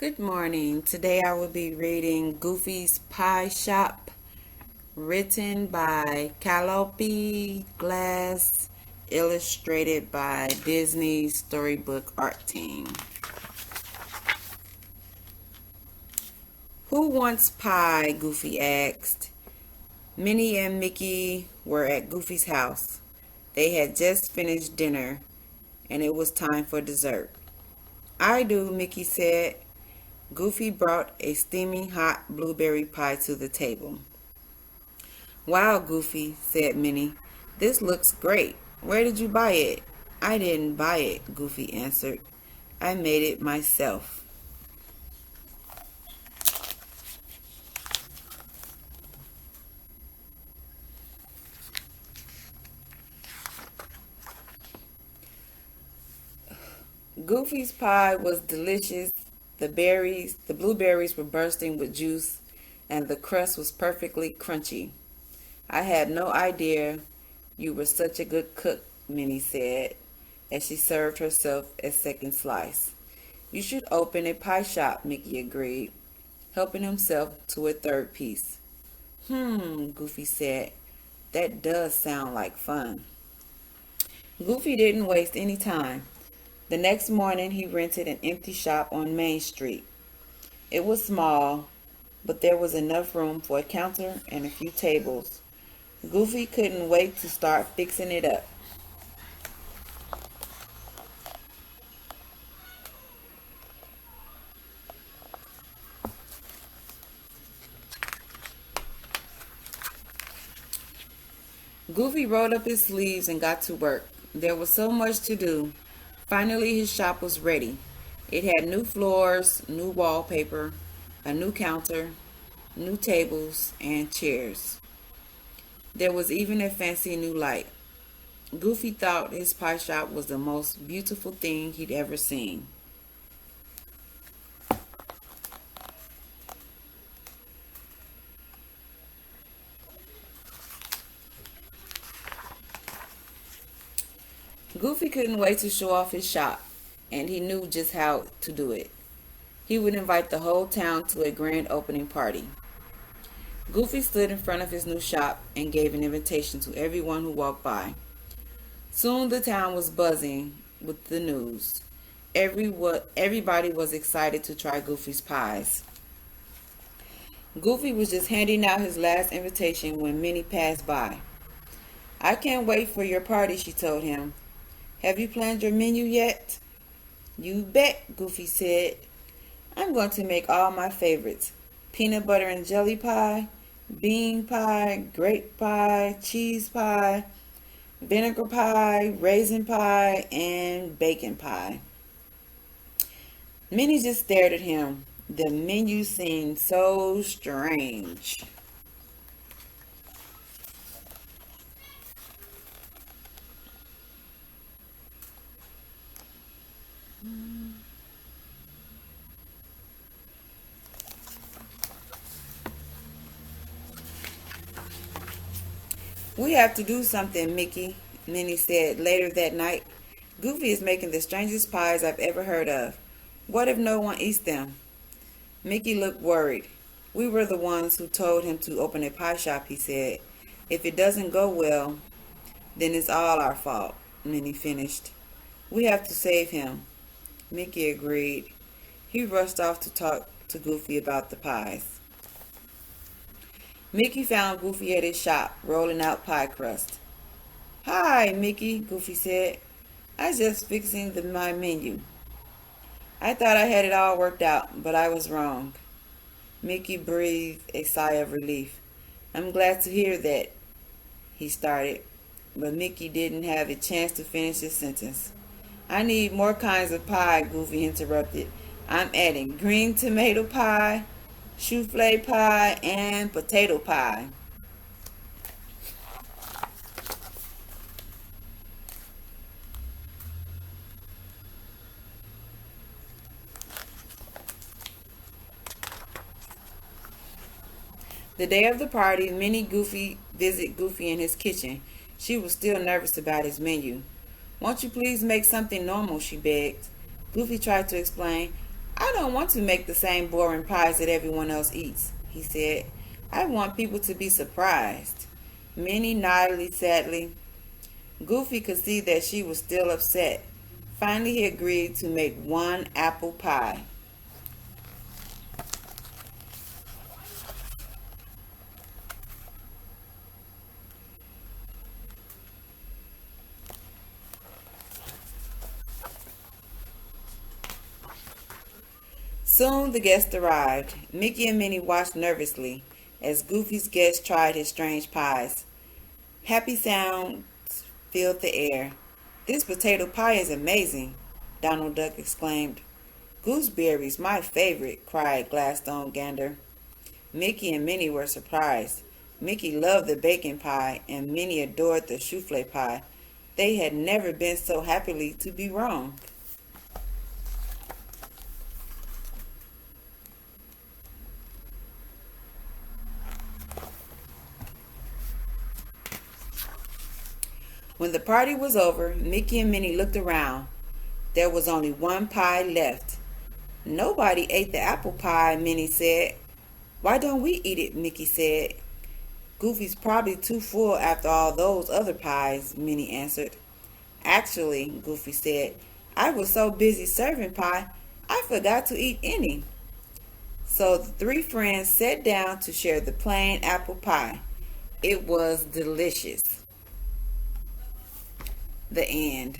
Good morning. Today I will be reading Goofy's Pie Shop, written by Calliope Glass, illustrated by Disney's Storybook art team. Who wants pie? Goofy asked. Minnie and Mickey were at Goofy's house. They had just finished dinner, and it was time for dessert. I do, Mickey said. Goofy brought a steaming hot blueberry pie to the table. Wow, Goofy, said Minnie. This looks great. Where did you buy it? I didn't buy it, Goofy answered. I made it myself. Goofy's pie was delicious. The blueberries were bursting with juice, and the crust was perfectly crunchy. I had no idea you were such a good cook, Minnie said, as she served herself a second slice. You should open a pie shop, Mickey agreed, helping himself to a third piece. Goofy said, that does sound like fun. Goofy didn't waste any time. The next morning he rented an empty shop on Main Street. It was small, but there was enough room for a counter and a few tables. Goofy couldn't wait to start fixing it up. Goofy rolled up his sleeves and got to work. There was so much to do. Finally, his shop was ready. It had new floors, new wallpaper, a new counter, new tables, and chairs. There was even a fancy new light. Goofy thought his pie shop was the most beautiful thing he'd ever seen. Goofy couldn't wait to show off his shop, and he knew just how to do it. He would invite the whole town to a grand opening party. Goofy stood in front of his new shop and gave an invitation to everyone who walked by. Soon the town was buzzing with the news. Everybody was excited to try Goofy's pies. Goofy was just handing out his last invitation when Minnie passed by. I can't wait for your party, she told him. Have you planned your menu yet? You bet, Goofy said. I'm going to make all my favorites. Peanut butter and jelly pie, bean pie, grape pie, cheese pie, vinegar pie, raisin pie, and bacon pie. Minnie just stared at him. The menu seemed so strange. We have to do something, Mickey, Minnie said later that night. Goofy is making the strangest pies I've ever heard of. What if no one eats them? Mickey looked worried. We were the ones who told him to open a pie shop, he said. If it doesn't go well, then it's all our fault, Minnie finished. We have to save him. Mickey agreed. He rushed off to talk to Goofy about the pies. Mickey found Goofy at his shop, rolling out pie crust. Hi, Mickey, Goofy said. I just fixing my menu. I thought I had it all worked out, but I was wrong. Mickey breathed a sigh of relief. I'm glad to hear that, he started, but Mickey didn't have a chance to finish his sentence. I need more kinds of pie, Goofy interrupted. I'm adding green tomato pie, souffle pie, and potato pie. The day of the party, Minnie Goofy visited Goofy in his kitchen. She was still nervous about his menu. Won't you please make something normal, she begged. Goofy tried to explain. I don't want to make the same boring pies that everyone else eats, he said. I want people to be surprised. Minnie nodded sadly. Goofy could see that she was still upset. Finally, he agreed to make one apple pie. Soon the guests arrived. Mickey and Minnie watched nervously as Goofy's guests tried his strange pies. Happy sounds filled the air. This potato pie is amazing, Donald Duck exclaimed. Gooseberries, my favorite, cried Gladstone Gander. Mickey and Minnie were surprised. Mickey loved the bacon pie and Minnie adored the souffle pie. They had never been so happy to be wrong. When the party was over, Mickey and Minnie looked around. There was only one pie left. Nobody ate the apple pie, Minnie said. Why don't we eat it? Mickey said. Goofy's probably too full after all those other pies, Minnie answered. Actually, Goofy said, I was so busy serving pie, I forgot to eat any. So the three friends sat down to share the plain apple pie. It was delicious. The end.